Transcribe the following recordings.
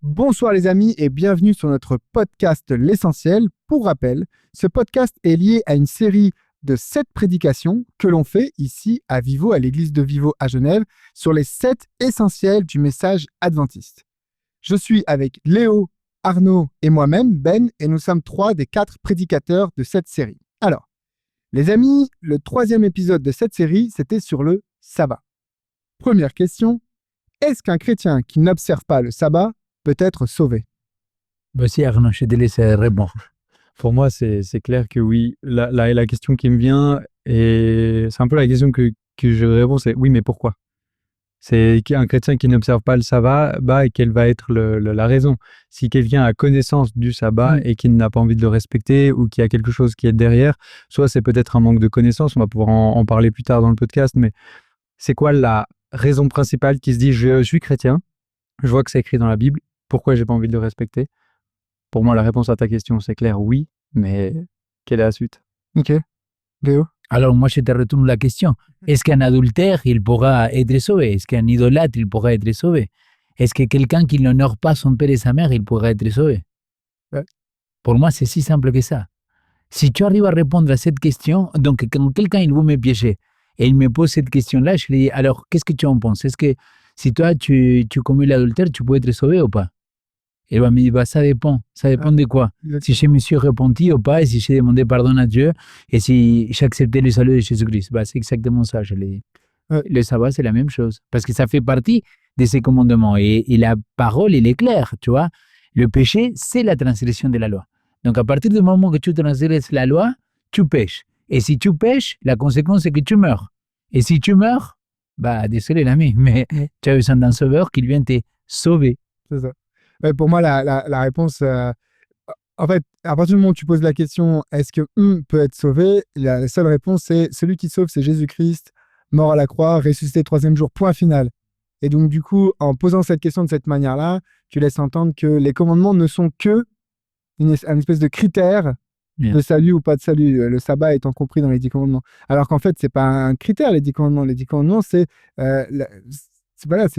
Bonsoir les amis et bienvenue sur notre podcast L'Essentiel. Pour rappel, ce podcast est lié à une série de 7 prédications que l'on fait ici à Vivo, à l'église de Vivo à Genève, sur les 7 essentiels du message adventiste. Je suis avec Léo, Arnaud et moi-même, Ben, et nous sommes 3 des 4 prédicateurs de cette série. Alors, les amis, le 3e épisode de cette série, c'était sur le sabbat. Première question, est-ce qu'un chrétien qui n'observe pas le sabbat peut être sauvé? Voici Arnaud, je te laisse répondre. Pour moi, c'est clair que oui. La question qui me vient, et c'est un peu la question que je réponds, c'est oui, mais pourquoi? C'est un chrétien qui n'observe pas le sabbat, et quelle va être la raison? Si quelqu'un a connaissance du sabbat et qui n'a pas envie de le respecter ou qu'il y a quelque chose qui est derrière, soit c'est peut-être un manque de connaissance, on va pouvoir en parler plus tard dans le podcast, mais c'est quoi la raison principale qui se dit je suis chrétien, je vois que c'est écrit dans la Bible, pourquoi j'ai pas envie de le respecter? Pour moi, la réponse à ta question, c'est clair, oui, mais quelle est la suite? Ok. Léo? Alors moi, je te retourne la question. Est-ce qu'un adultère, il pourra être sauvé? Est-ce qu'un idolâtre, il pourra être sauvé? Est-ce que quelqu'un qui n'honore pas son père et sa mère, il pourra être sauvé? Ouais. Pour moi, c'est si simple que ça. Si tu arrives à répondre à cette question, donc quand quelqu'un il veut me piéger et il me pose cette question-là, je lui dis, alors, qu'est-ce que tu en penses? Est-ce que si toi, tu commets l'adultère, tu peux être sauvé ou pas? Et il me dit, ça dépend. Ça dépend de quoi? Si je me suis repenti ou pas, et si j'ai demandé pardon à Dieu, et si j'ai accepté le salut de Jésus-Christ. C'est exactement ça, je l'ai dit. Le sabbat, c'est la même chose. Parce que ça fait partie de ces commandements. Et la parole, il est claire, tu vois. Le péché, c'est la transgression de la loi. Donc, à partir du moment que tu transgresses la loi, tu pêches. Et si tu pêches, la conséquence, c'est que tu meurs. Et si tu meurs, désolé l'ami, mais tu as besoin d'un sauveur qui vient te sauver. C'est ça. Ouais, pour moi, la réponse, en fait, à partir du moment où tu poses la question, est-ce que peut être sauvé? La seule réponse, c'est celui qui sauve, c'est Jésus-Christ, mort à la croix, ressuscité 3e jour, point final. Et donc, du coup, en posant cette question de cette manière-là, tu laisses entendre que les commandements ne sont que une espèce de critère de salut ou pas de salut, le sabbat étant compris dans les 10 commandements. Alors qu'en fait, c'est pas un critère, les 10 commandements. Les 10 commandements, c'est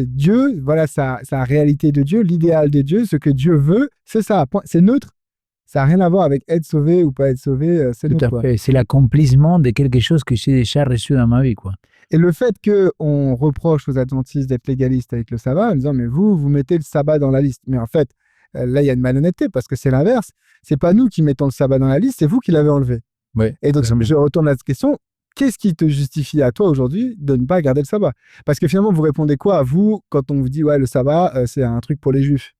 Dieu, voilà sa réalité de Dieu, l'idéal de Dieu, ce que Dieu veut, c'est ça, c'est neutre. Ça n'a rien à voir avec être sauvé ou pas être sauvé, c'est neutre. Tout à fait, c'est l'accomplissement de quelque chose que j'ai déjà reçu dans ma vie, quoi. Et le fait qu'on reproche aux adventistes d'être légalistes avec le sabbat, en disant, mais vous mettez le sabbat dans la liste. Mais en fait, là, il y a une malhonnêteté parce que c'est l'inverse. C'est pas nous qui mettons le sabbat dans la liste, c'est vous qui l'avez enlevé. Ouais, et donc, je retourne à cette question. Qu'est-ce qui te justifie à toi aujourd'hui de ne pas garder le sabbat? Parce que finalement, vous répondez quoi à vous quand on vous dit, ouais, le sabbat, c'est un truc pour les juifs?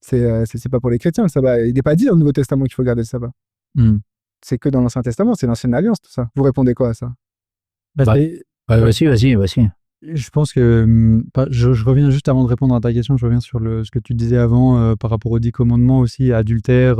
C'est pas pour les chrétiens, le sabbat. Il n'est pas dit dans le Nouveau Testament qu'il faut garder le sabbat. C'est que dans l'Ancien Testament, c'est l'Ancienne Alliance, tout ça. Vous répondez quoi à ça? Vas-y. Je pense que je reviens juste avant de répondre à ta question, je reviens sur ce que tu disais avant par rapport aux 10 commandements aussi, adultère,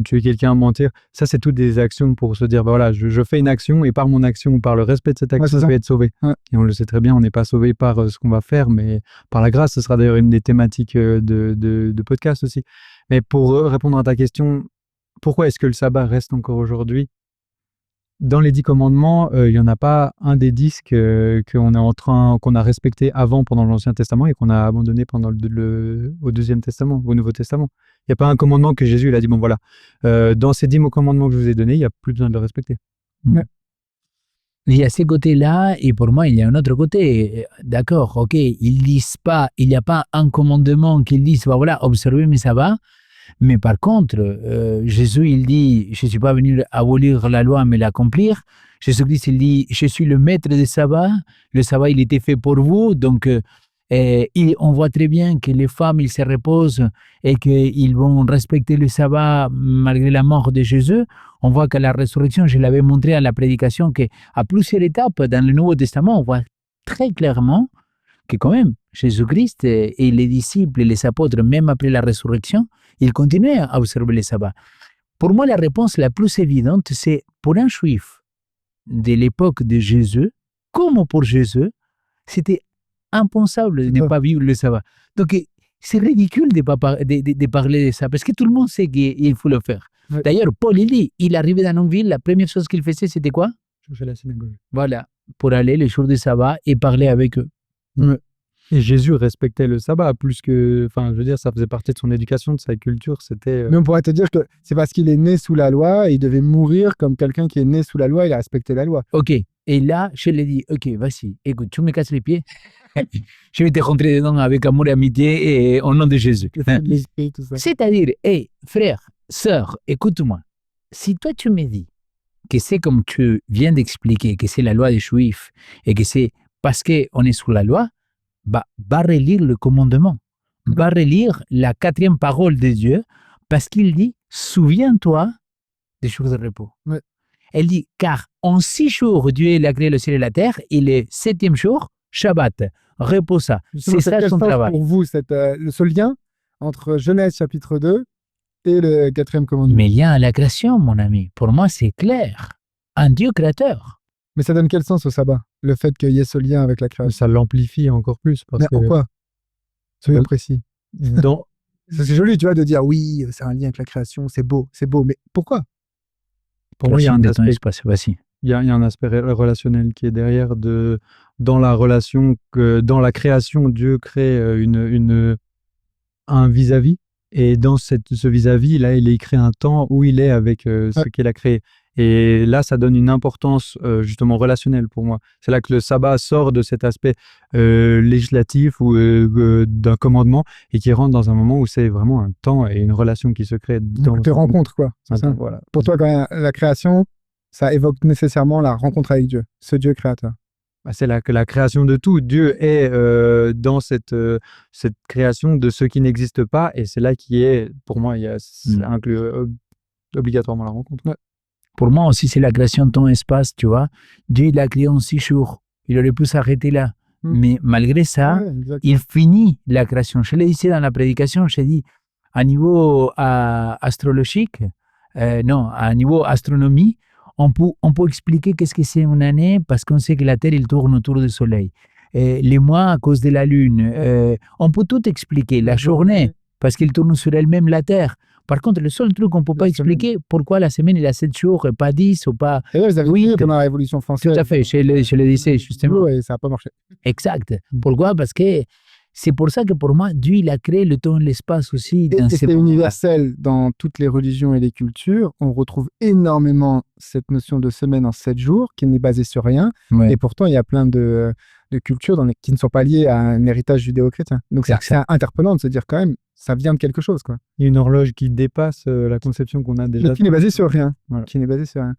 tuer quelqu'un, mentir. Ça, c'est toutes des actions pour se dire, voilà, je fais une action et par mon action ou par le respect de cette action, je vais être sauvé. Ouais. Et on le sait très bien, on n'est pas sauvé par ce qu'on va faire, mais par la grâce. Ce sera d'ailleurs une des thématiques de podcast aussi. Mais pour répondre à ta question, pourquoi est-ce que le sabbat reste encore aujourd'hui? Dans les 10 commandements, il n'y en a pas un des 10 qu'on a respecté avant pendant l'Ancien Testament et qu'on a abandonné pendant au Deuxième Testament, au Nouveau Testament. Il n'y a pas un commandement que Jésus il a dit, bon voilà, dans ces 10 commandements que je vous ai donnés, il n'y a plus besoin de le respecter. Ouais. Il y a ce côté-là, et pour moi, il y a un autre côté. D'accord, ok, ils disent pas, il n'y a pas un commandement qu'ils disent, voilà, observez mes sabbats. Mais par contre, Jésus, il dit, je ne suis pas venu abolir la loi, mais l'accomplir. Jésus-Christ, il dit, je suis le maître des sabbats. Le sabbat, il était fait pour vous. Donc, on voit très bien que les femmes, ils se reposent et qu'ils vont respecter le sabbat malgré la mort de Jésus. On voit qu'à la résurrection, je l'avais montré à la prédication, qu'à plusieurs étapes dans le Nouveau Testament, on voit très clairement que quand même, Jésus-Christ et les disciples et les apôtres, même après la résurrection, ils continuaient à observer le sabbat. Pour moi, la réponse la plus évidente, c'est pour un juif de l'époque de Jésus, comme pour Jésus, c'était impensable de ne pas vivre le sabbat. Donc, c'est ridicule de parler de ça, parce que tout le monde sait qu'il faut le faire. Ouais. D'ailleurs, Paul, il dit, il arrivait dans une ville, la première chose qu'il faisait, c'était quoi? Je fais la synagogue. Voilà, pour aller le jour du sabbat et parler avec eux. Ouais. Et Jésus respectait le sabbat plus que, enfin, je veux dire, ça faisait partie de son éducation, de sa culture. C'était. Mais on pourrait te dire que c'est parce qu'il est né sous la loi et il devait mourir comme quelqu'un qui est né sous la loi, il a respecté la loi. Ok. Et là, je lui ai dit, ok, vas-y, écoute, tu me casses les pieds. Je vais te rentrer dedans avec amour et amitié et au nom de Jésus. L'esprit, tout ça. C'est-à-dire, hey, frère, sœur, écoute-moi. Si toi, tu me dis que c'est comme tu viens d'expliquer, que c'est la loi des Juifs et que c'est parce qu'on est sous la loi, bah, va relire le commandement. Va relire la 4e parole de Dieu parce qu'il dit, souviens-toi des jours de repos. Ouais. Elle dit, car en 6 jours, Dieu il a créé le ciel et la terre, et le 7e jour, Shabbat, reposa. Justement, C'est ça quel son sens travail. pour vous, ce lien entre Genèse chapitre 2 et le 4e commandement? Mais lien à la création, mon ami, pour moi, c'est clair. Un Dieu créateur. Mais ça donne quel sens au sabbat? Le fait qu'il y ait ce lien avec la création. Ça l'amplifie encore plus. Parce Mais que pourquoi? Soyez précis. dans, C'est joli, tu vois, de dire oui, c'est un lien avec la création, c'est beau, mais pourquoi? pour moi, il y a un de ton aspect espace, vas-y. il y a un aspect relationnel qui est derrière dans la relation, que dans la création, Dieu crée un vis-à-vis. Et dans ce vis-à-vis, là, il crée un temps où il est avec ce qu'il a créé. Et là, ça donne une importance justement relationnelle pour moi. C'est là que le sabbat sort de cet aspect législatif ou d'un commandement et qui rentre dans un moment où c'est vraiment un temps et une relation qui se crée. Donc, te rencontres, quoi. C'est ça. Voilà. Pour toi, quand même, la création, ça évoque nécessairement la rencontre avec Dieu, ce Dieu créateur. Bah, c'est la création de tout. Dieu est dans cette création de ce qui n'existe pas, et c'est là qui est, pour moi, ça inclut obligatoirement la rencontre. Ouais. Pour moi aussi, c'est la création de ton espace, tu vois. Dieu, il a créé en 6 jours. Il aurait pu s'arrêter là. Mais malgré ça, il finit la création. Je l'ai dit dans la prédication, j'ai dit, à niveau astrologique, à niveau astronomie, on peut expliquer qu'est-ce que c'est une année parce qu'on sait que la Terre, il tourne autour du Soleil. Les mois à cause de la Lune. On peut tout expliquer. La journée, parce qu'il tourne sur elle-même la Terre. Par contre, le seul truc qu'on ne peut pas expliquer, pourquoi la semaine, il a 7 jours et pas 10 ou pas... Et là, vous avez vu pendant la Révolution française. Tout à fait, je le disais justement. Oui, ça n'a pas marché. Exact. Pourquoi? Parce que c'est pour ça que pour moi, Dieu, il a créé le temps et l'espace aussi. Et c'est universel dans toutes les religions et les cultures. On retrouve énormément cette notion de semaine en 7 jours qui n'est basée sur rien. Ouais. Et pourtant, il y a plein de cultures qui ne sont pas liées à un héritage judéo-chrétien. Donc, c'est interpellant de se dire quand même, ça vient de quelque chose, quoi. Il y a une horloge qui dépasse la conception qu'on a déjà. Mais qui n'est basée sur rien. Voilà. Qui n'est basée sur rien.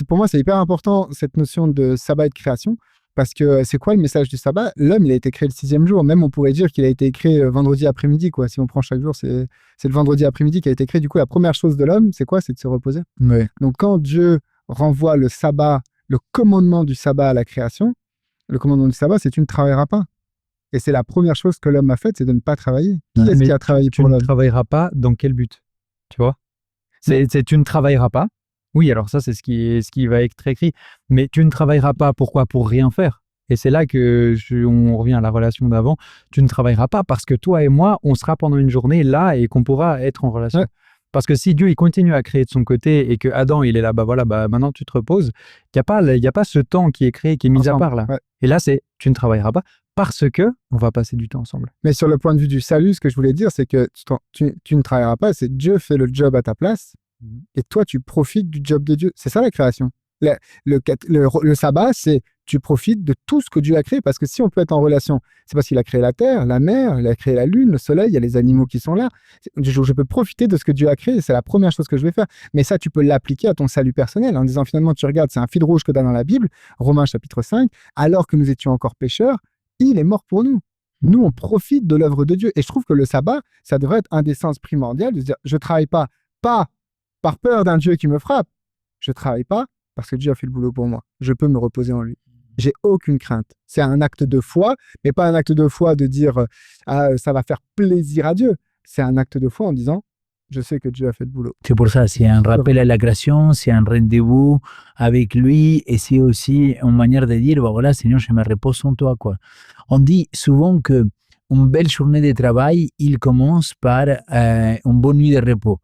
Pour moi, c'est hyper important, cette notion de sabbat et de création. Parce que c'est quoi le message du sabbat? L'homme, il a été créé le 6e jour. Même, on pourrait dire qu'il a été créé vendredi après-midi, quoi. Si on prend chaque jour, c'est le vendredi après-midi qui a été créé. Du coup, la première chose de l'homme, c'est quoi? C'est de se reposer. Ouais. Donc, quand Dieu renvoie le sabbat, le commandement du sabbat à la création, le commandement du sabbat, c'est tu ne travailleras pas. Et c'est la première chose que l'homme a faite, c'est de ne pas travailler. Qui est-ce qui a travaillé pour l'homme? Tu ne travailleras pas dans quel but? Tu vois? Tu ne travailleras pas. Oui, alors ça, c'est ce qui va être écrit. Mais tu ne travailleras pas, pourquoi? Pour rien faire. Et c'est là on revient à la relation d'avant. Tu ne travailleras pas parce que toi et moi, on sera pendant une journée là et qu'on pourra être en relation. Ouais. Parce que si Dieu, il continue à créer de son côté et que Adam, il est là, maintenant tu te reposes, il n'y a pas ce temps qui est créé, qui est mis à part là. Ouais. Et là, tu ne travailleras pas parce que on va passer du temps ensemble. Mais sur le point de vue du salut, ce que je voulais dire, c'est que tu ne travailleras pas, c'est Dieu fait le job à ta place. Et toi, tu profites du job de Dieu. C'est ça la création. Le sabbat, c'est tu profites de tout ce que Dieu a créé. Parce que si on peut être en relation, c'est parce qu'il a créé la terre, la mer, il a créé la lune, le soleil, il y a les animaux qui sont là. Je peux profiter de ce que Dieu a créé. C'est la première chose que je vais faire. Mais ça, tu peux l'appliquer à ton salut personnel en disant finalement, tu regardes, c'est un fil rouge que tu as dans la Bible, Romains chapitre 5, alors que nous étions encore pécheurs, il est mort pour nous. Nous, on profite de l'œuvre de Dieu. Et je trouve que le sabbat, ça devrait être un des sens primordiaux de se dire, je ne travaille pas par peur d'un Dieu qui me frappe. Je ne travaille pas parce que Dieu a fait le boulot pour moi. Je peux me reposer en lui. J'ai aucune crainte. C'est un acte de foi, mais pas un acte de foi de dire ça va faire plaisir à Dieu. C'est un acte de foi en disant je sais que Dieu a fait le boulot. C'est pour ça, c'est un rappel à la création, c'est un rendez-vous avec lui et c'est aussi une manière de dire voilà, Seigneur, je me repose en toi, quoi. On dit souvent que une belle journée de travail, il commence par une bonne nuit de repos.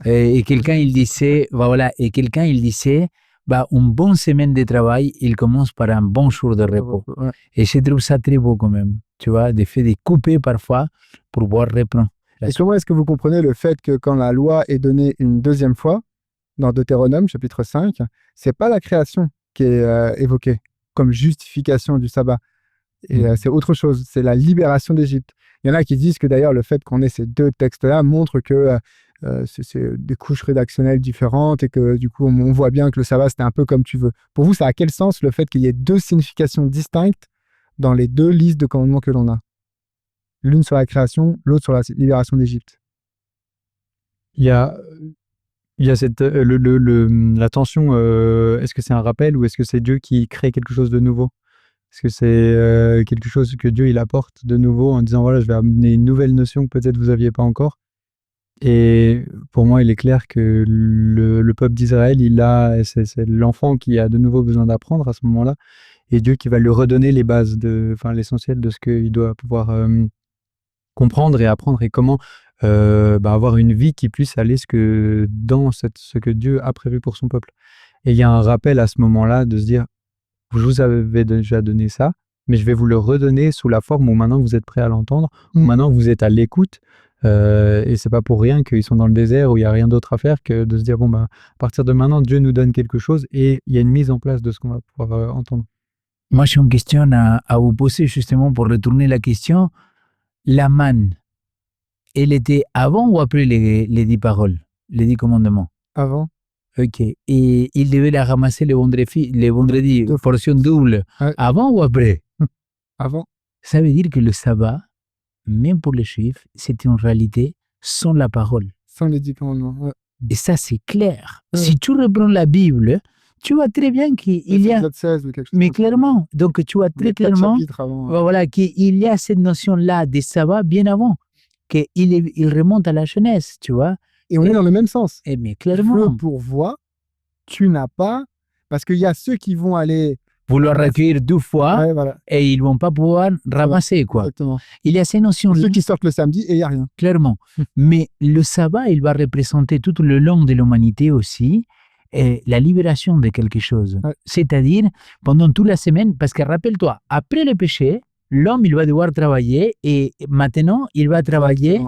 Et quelqu'un il disait une bonne semaine de travail, il commence par un bon jour de repos. Ouais. Et je trouve ça très beau quand même. tu vois, des faits de couper parfois pour pouvoir reprendre. Et comment est-ce que vous comprenez le fait que quand la loi est donnée une deuxième fois, dans Deutéronome, chapitre 5, c'est pas la création qui est évoquée comme justification du sabbat. Et c'est autre chose, c'est la libération d'Égypte. Il y en a qui disent que d'ailleurs le fait qu'on ait ces deux textes-là montre que c'est des couches rédactionnelles différentes et que du coup on voit bien que le sabbat c'était un peu comme tu veux. Pour vous, ça a quel sens le fait qu'il y ait deux significations distinctes dans les deux listes de commandements que l'on a? L'une sur la création, l'autre sur la libération d'Égypte. Il y a cette, la tension, est-ce que c'est un rappel ou est-ce que c'est Dieu qui crée quelque chose de nouveau? Est-ce que c'est quelque chose que Dieu il apporte de nouveau en disant voilà, je vais amener une nouvelle notion que peut-être vous n'aviez pas encore? Et pour moi, il est clair que le peuple d'Israël, c'est l'enfant qui a de nouveau besoin d'apprendre à ce moment-là, et Dieu qui va lui redonner les bases, l'essentiel de ce qu'il doit pouvoir comprendre et apprendre et comment avoir une vie qui puisse aller ce que Dieu a prévu pour son peuple. Et il y a un rappel à ce moment-là de se dire, je vous avais déjà donné ça, mais je vais vous le redonner sous la forme où maintenant vous êtes prêts à l'entendre, où maintenant vous êtes à l'écoute. Et c'est pas pour rien qu'ils sont dans le désert où il n'y a rien d'autre à faire que de se dire à partir de maintenant Dieu nous donne quelque chose et il y a une mise en place de ce qu'on va pouvoir entendre. Moi, j'ai une question à vous poser justement pour retourner la question. La manne, elle était avant ou après les 10 paroles, les 10 commandements? Avant. Ok. Et il devait la ramasser le vendredi, portion double, ouais. Avant ou après? Avant. Ça veut dire que le sabbat, même pour les Juifs, c'était en réalité sans la parole. Sans les 10 commandements. Ouais. Et ça, c'est clair. Si tu reprends la Bible, tu vois très bien qu'il y a... 16 ou quelque chose. Mais clairement, donc tu vois très clairement voilà, qu'il y a cette notion-là des sabbats bien avant, qu'il remonte à la jeunesse, tu vois. Et on est dans le même sens. Mais clairement. Je pourvois, tu n'as pas, parce qu'il y a ceux qui vont aller... vouloir recueillir 2 fois, ouais, voilà. Et ils ne vont pas pouvoir ramasser, quoi. Exactement. Il y a ces notions-là. Ceux qui sortent le samedi et il n'y a rien. Clairement. Mais le sabbat, il va représenter tout le long de l'humanité aussi la libération de quelque chose. Ouais. C'est-à-dire, pendant toute la semaine, parce que rappelle-toi, après le péché, l'homme, il va devoir travailler et maintenant, il va travailler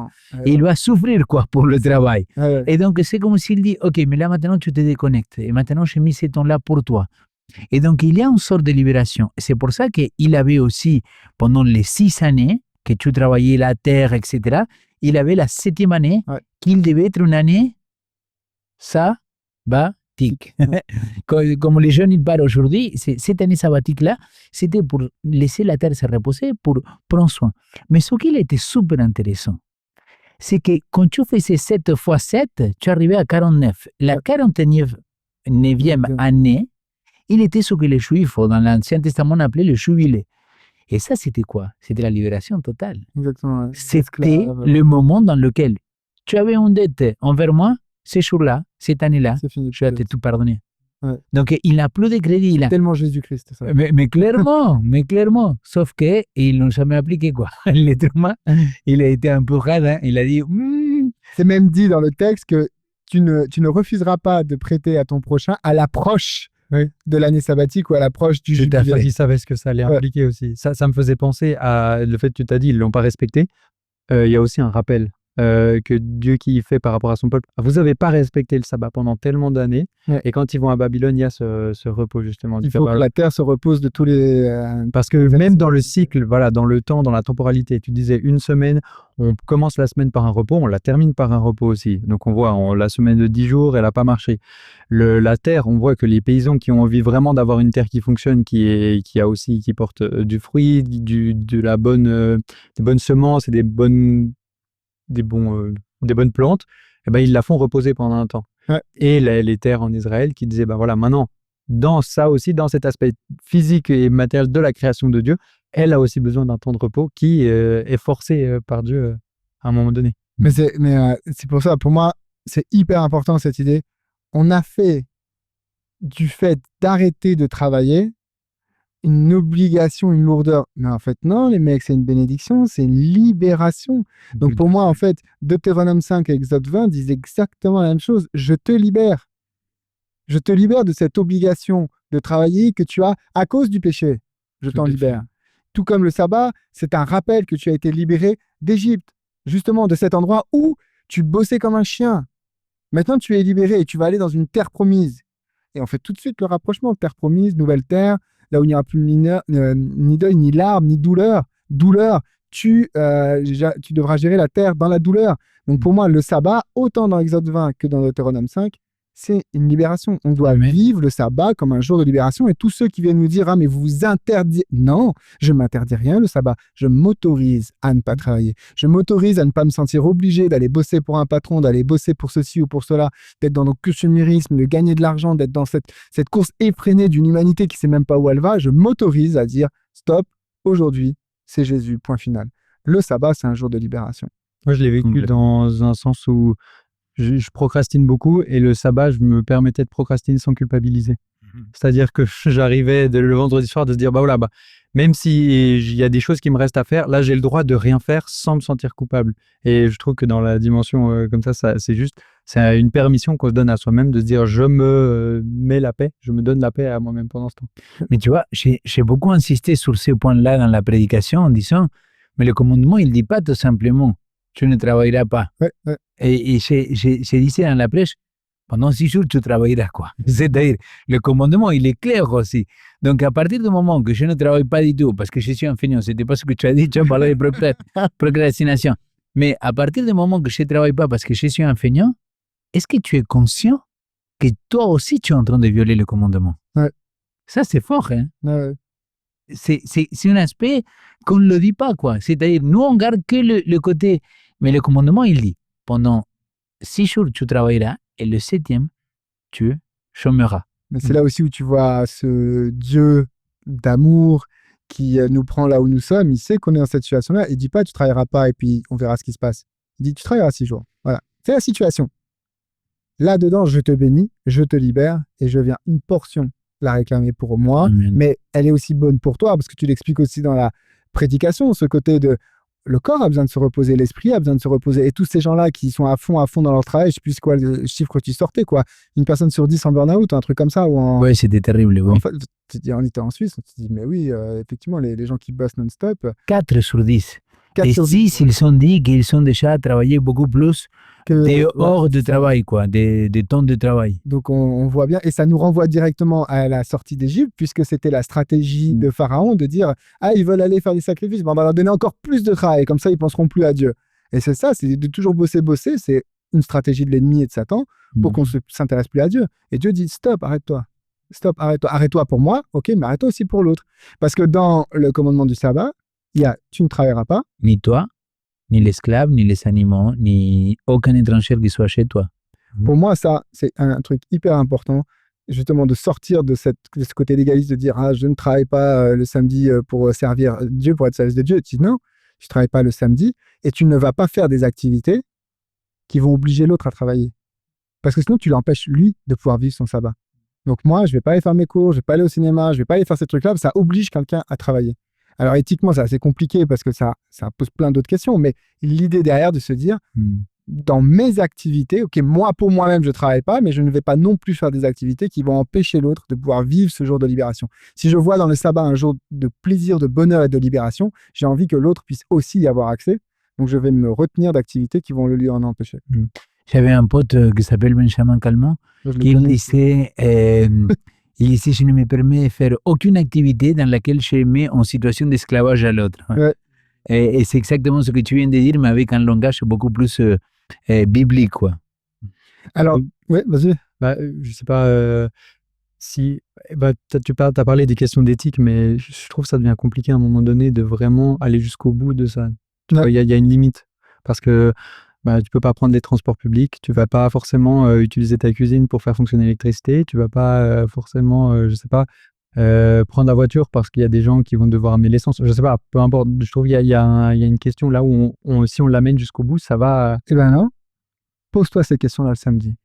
et il va souffrir quoi, pour le travail. Ouais. Et donc, c'est comme s'il dit, OK, mais là, maintenant, tu te déconnectes. Et maintenant, j'ai mis ces temps-là pour toi. Et donc, il y a une sorte de libération. C'est pour ça qu'il avait aussi, pendant les 6 années que tu travaillais la terre, etc., il avait la 7e année qu'il devait être une année sabbatique. Comme les jeunes, ils parlent aujourd'hui, cette année sabbatique-là, c'était pour laisser la terre se reposer, pour prendre soin. Mais ce qui était super intéressant, c'est que quand tu faisais 7 fois 7, tu arrivais à 49. La 49e année, il était ce que les Juifs, dans l'Ancien Testament, appelaient le jubilé. Et ça, c'était quoi? C'était la libération totale. Exactement. C'était le moment dans lequel tu avais une dette envers moi, ce jour-là, cette année-là, je vais te tout pardonner. Ouais. Donc, il n'a plus de crédit. Tellement Jésus-Christ, ça. Mais clairement. Sauf qu'ils n'ont jamais appliqué, quoi. L'être humain, il a été un peu rade, hein. Il a dit... C'est même dit dans le texte que tu ne refuseras pas de prêter à ton prochain à l'approche de l'année sabbatique ou à l'approche du jubilé. Il savait ce que ça allait impliquer aussi. Ça me faisait penser à le fait que tu t'as dit, ils ne l'ont pas respecté. Il y a aussi un rappel que Dieu qui fait par rapport à son peuple. Vous n'avez pas respecté le sabbat pendant tellement d'années. Et quand ils vont à Babylone, il y a ce repos justement. Il faut que la terre se repose de tous les... Parce que même dans le cycle, voilà, dans le temps, dans la temporalité, tu disais une semaine, on commence la semaine par un repos, on la termine par un repos aussi. Donc on voit, la semaine de 10 jours, elle n'a pas marché. La terre, on voit que les paysans qui ont envie vraiment d'avoir une terre qui fonctionne, qui porte du fruit, des bonnes semences et des bonnes plantes, ils la font reposer pendant un temps. Ouais. Et les terres en Israël qui disaient, voilà, maintenant, dans ça aussi, dans cet aspect physique et matériel de la création de Dieu, elle a aussi besoin d'un temps de repos qui est forcé par Dieu à un moment donné. Mais c'est pour ça, pour moi, c'est hyper important cette idée. On a fait du fait d'arrêter de travailler une obligation, une lourdeur. Mais en fait, non, les mecs, c'est une bénédiction, c'est une libération. Donc pour moi, en fait, Deutéronome 5 et Exode 20 disent exactement la même chose. Je te libère. Je te libère de cette obligation de travailler que tu as à cause du péché. Je t'en libère. Tout comme le sabbat, c'est un rappel que tu as été libéré d'Égypte, justement de cet endroit où tu bossais comme un chien. Maintenant, tu es libéré et tu vas aller dans une terre promise. Et on fait tout de suite le rapprochement, terre promise, nouvelle terre, là où il n'y aura plus ni deuil, ni larmes, ni douleur. Douleur, tu devras gérer la terre dans la douleur. Donc pour moi, le sabbat, autant dans Exode 20 que dans Deutéronome 5, c'est une libération. On doit vivre le sabbat comme un jour de libération. Et tous ceux qui viennent nous dire « Ah, mais vous vous interdisez… » Non, je ne m'interdis rien le sabbat. Je m'autorise à ne pas travailler. Je m'autorise à ne pas me sentir obligé d'aller bosser pour un patron, d'aller bosser pour ceci ou pour cela, d'être dans le consumérisme, de gagner de l'argent, d'être dans cette course effrénée d'une humanité qui ne sait même pas où elle va. Je m'autorise à dire « Stop, aujourd'hui, c'est Jésus, point final. » Le sabbat, c'est un jour de libération. Moi, je l'ai vécu dans un sens où je procrastine beaucoup et le sabbat, je me permettais de procrastiner sans culpabiliser. C'est-à-dire que j'arrivais le vendredi soir de se dire, même s'il y a des choses qui me restent à faire, là, j'ai le droit de rien faire sans me sentir coupable. Et je trouve que dans la dimension comme ça, c'est une permission qu'on se donne à soi-même de se dire, je me mets la paix, je me donne la paix à moi-même pendant ce temps. Mais tu vois, j'ai beaucoup insisté sur ce point-là dans la prédication en disant, mais le commandement, il ne dit pas tout simplement, tu ne travailleras pas. Ouais. Et je disais dans la prêche, pendant 6 jours, tu travailleras, quoi. C'est-à-dire, le commandement, il est clair aussi. Donc, à partir du moment que je ne travaille pas du tout, parce que je suis un feignant, c'était pas ce que tu as dit, tu as parlé de procrastination. Mais à partir du moment que je ne travaille pas parce que je suis un feignant, est-ce que tu es conscient que toi aussi, tu es en train de violer le commandement? Ouais. Ça, c'est fort, hein? Ouais. C'est un aspect qu'on ne le dit pas, quoi. C'est-à-dire, nous, on garde que le côté. Mais le commandement, il dit, pendant 6 jours, tu travailleras, et le 7e, tu chômeras. Mais c'est là aussi où tu vois ce Dieu d'amour qui nous prend là où nous sommes. Il sait qu'on est dans cette situation-là. Il ne dit pas, tu ne travailleras pas, et puis on verra ce qui se passe. Il dit, tu travailleras 6 jours. Voilà. C'est la situation. Là-dedans, je te bénis, je te libère, et je viens une portion la réclamer pour moi. Amen. Mais elle est aussi bonne pour toi, parce que tu l'expliques aussi dans la prédication, ce côté de le corps a besoin de se reposer, l'esprit a besoin de se reposer. Et tous ces gens-là qui sont à fond dans leur travail, je ne sais plus quoi le chiffre que tu sortais, quoi. Une personne sur 10 en burn-out, un truc comme ça. Oui, c'était terrible. Oui. En fait, on était en Suisse, on te dit, mais oui, effectivement, les gens qui bossent non-stop. 4 sur 10. 4 Et sur 6, ils ont dit qu'ils ont déjà travaillé beaucoup plus des heures de travail, quoi, des temps de travail. Donc, on voit bien, et ça nous renvoie directement à la sortie d'Égypte, puisque c'était la stratégie de Pharaon de dire « Ah, ils veulent aller faire des sacrifices, on va leur donner encore plus de travail, comme ça, ils ne penseront plus à Dieu. » Et c'est ça, c'est de toujours bosser, c'est une stratégie de l'ennemi et de Satan pour qu'on ne s'intéresse plus à Dieu. Et Dieu dit « Stop, arrête-toi. Stop, arrête-toi. Arrête-toi pour moi, ok, mais arrête-toi aussi pour l'autre. » Parce que dans le commandement du sabbat, il y a « Tu ne travailleras pas. » Ni toi, ni l'esclave, ni les animaux, ni aucun étranger qui soit chez toi. Pour moi, ça, c'est un truc hyper important, justement, de sortir de ce côté légaliste, de dire « Ah, je ne travaille pas le samedi pour servir Dieu, pour être service de Dieu. » Tu dis « Non, tu ne travailles pas le samedi et tu ne vas pas faire des activités qui vont obliger l'autre à travailler. Parce que sinon, tu l'empêches, lui, de pouvoir vivre son sabbat. Donc moi, je ne vais pas aller faire mes cours, je ne vais pas aller au cinéma, je ne vais pas aller faire ces trucs-là, ça oblige quelqu'un à travailler. Alors éthiquement, c'est assez compliqué parce que ça pose plein d'autres questions, mais l'idée derrière de se dire, dans mes activités, ok, moi, pour moi-même, je ne travaille pas, mais je ne vais pas non plus faire des activités qui vont empêcher l'autre de pouvoir vivre ce jour de libération. Si je vois dans le sabbat un jour de plaisir, de bonheur et de libération, j'ai envie que l'autre puisse aussi y avoir accès. Donc je vais me retenir d'activités qui vont lui en empêcher. J'avais un pote qui s'appelle Benjamin Calment, qui disait, je ne me permets de faire aucune activité dans laquelle je mets en situation d'esclavage à l'autre. Ouais. Et c'est exactement ce que tu viens de dire, mais avec un langage beaucoup plus biblique, quoi. Alors, oui, vas-y. Je sais pas si... tu as parlé des questions d'éthique, mais je trouve que ça devient compliqué à un moment donné de vraiment aller jusqu'au bout de ça. Il y a une limite. Parce que tu peux pas prendre les transports publics, tu vas pas forcément utiliser ta cuisine pour faire fonctionner l'électricité, tu vas pas forcément, je sais pas, prendre la voiture parce qu'il y a des gens qui vont devoir amener l'essence. Je sais pas, peu importe. Je trouve qu'il y a une question là où si on l'amène jusqu'au bout, ça va... Eh ben non. Pose-toi ces questions-là le samedi.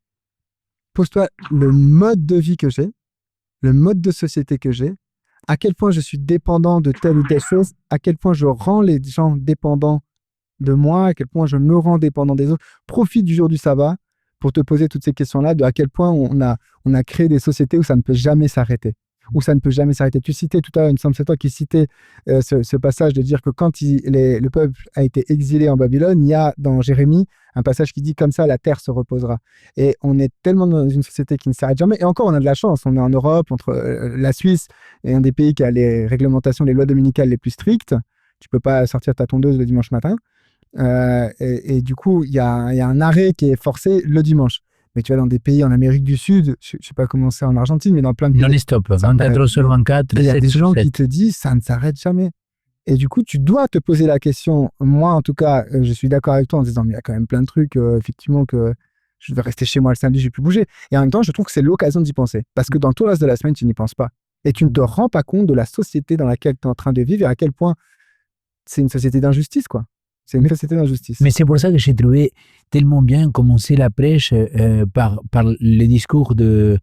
Pose-toi le mode de vie que j'ai, le mode de société que j'ai, à quel point je suis dépendant de telle ou telle chose, à quel point je rends les gens dépendants de moi, à quel point je me rends dépendant des autres. Profite du jour du sabbat pour te poser toutes ces questions-là, de à quel point on a créé des sociétés où ça ne peut jamais s'arrêter. où ça ne peut jamais s'arrêter. Tu citais tout à l'heure, il me semble, c'est toi qui citais ce passage de dire que quand le peuple a été exilé en Babylone, il y a dans Jérémie un passage qui dit comme ça, la terre se reposera. Et on est tellement dans une société qui ne s'arrête jamais. Et encore, on a de la chance. On est en Europe, entre la Suisse et un des pays qui a les réglementations, les lois dominicales les plus strictes. Tu peux pas sortir ta tondeuse le dimanche matin. Et du coup, il y a un arrêt qui est forcé le dimanche. Mais tu vas dans des pays en Amérique du Sud, je ne sais pas comment c'est en Argentine, mais dans plein de pays. Non-stop, 24 heures sur 24. Il y a 7 des sur gens 7. qui te disent ça ne s'arrête jamais. Et du coup, tu dois te poser la question. Moi, en tout cas, je suis d'accord avec toi en disant mais il y a quand même plein de trucs, effectivement, que je vais rester chez moi le samedi, je ne vais plus bouger. Et en même temps, je trouve que c'est l'occasion d'y penser. Parce que dans tout le reste de la semaine, tu n'y penses pas. Et tu ne te rends pas compte de la société dans laquelle tu es en train de vivre et à quel point c'est une société d'injustice, quoi. C'est une société d'injustice. Mais c'est pour ça que j'ai trouvé tellement bien commencer la prêche par le discours de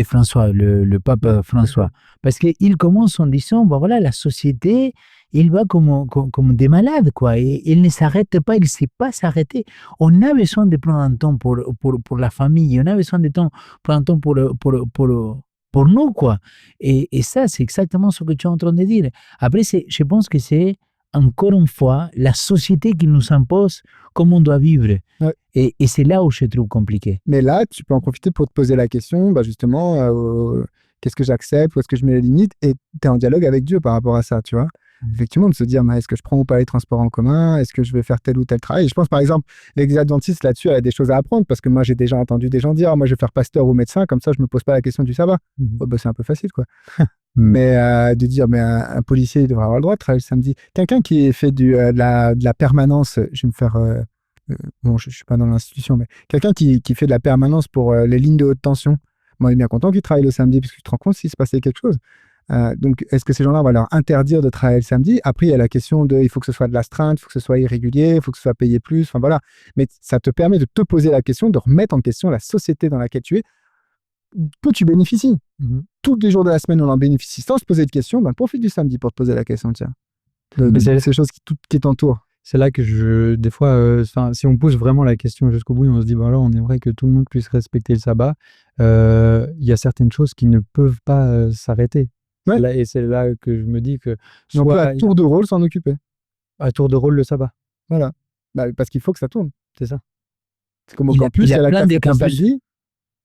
François, le pape François. Parce qu'il commence en disant, bon voilà, la société, il va comme des malades, quoi. Et il ne s'arrête pas, il ne sait pas s'arrêter. On a besoin de prendre un temps pour la famille, on a besoin de prendre un temps pour nous, quoi. Et ça, c'est exactement ce que tu es en train de dire. Après, je pense que c'est encore une fois la société qui nous impose comment on doit vivre. Ouais. Et c'est là où je trouve compliqué. Mais là, tu peux en profiter pour te poser la question, justement, qu'est-ce que j'accepte, où est-ce que je mets les limites, et tu es en dialogue avec Dieu par rapport à ça, tu vois. Effectivement, de se dire, est-ce que je prends ou pas les transports en commun? Est-ce que je vais faire tel ou tel travail? Et je pense, par exemple, l'Église adventiste, là-dessus, elle a des choses à apprendre, parce que moi, j'ai déjà entendu des gens dire, moi, je vais faire pasteur ou médecin, comme ça, je me pose pas la question du sabbat. C'est un peu facile, quoi. Mais de dire, un policier devrait avoir le droit de travailler le samedi. Quelqu'un qui fait de la permanence, je vais me faire... bon, je suis pas dans l'institution, mais quelqu'un qui fait de la permanence pour les lignes de haute tension, moi, on est bien content qu'il travaille le samedi, parce que tu te rends compte s'il se passait quelque chose. Donc, est-ce que ces gens-là, on va leur interdire de travailler le samedi? Après, il y a la question de, il faut que ce soit de l'astreinte, il faut que ce soit irrégulier, il faut que ce soit payé plus, enfin voilà. Mais ça te permet de te poser la question, de remettre en question la société dans laquelle tu es, que tu bénéficies. Tous les jours de la semaine, on en bénéficie sans se poser de questions. Profite du samedi pour te poser la question, tiens. C'est ces choses qui t'entourent. C'est là que des fois, si on pousse vraiment la question jusqu'au bout, on se dit, alors on aimerait que tout le monde puisse respecter le sabbat. Il y a certaines choses qui ne peuvent pas s'arrêter. Ouais. Et c'est là que je me dis que... On peut à tour de rôle s'en occuper. À tour de rôle, le sabbat. Voilà. Parce qu'il faut que ça tourne. C'est ça. C'est comme au campus, il y a la plein de campus. Samedi.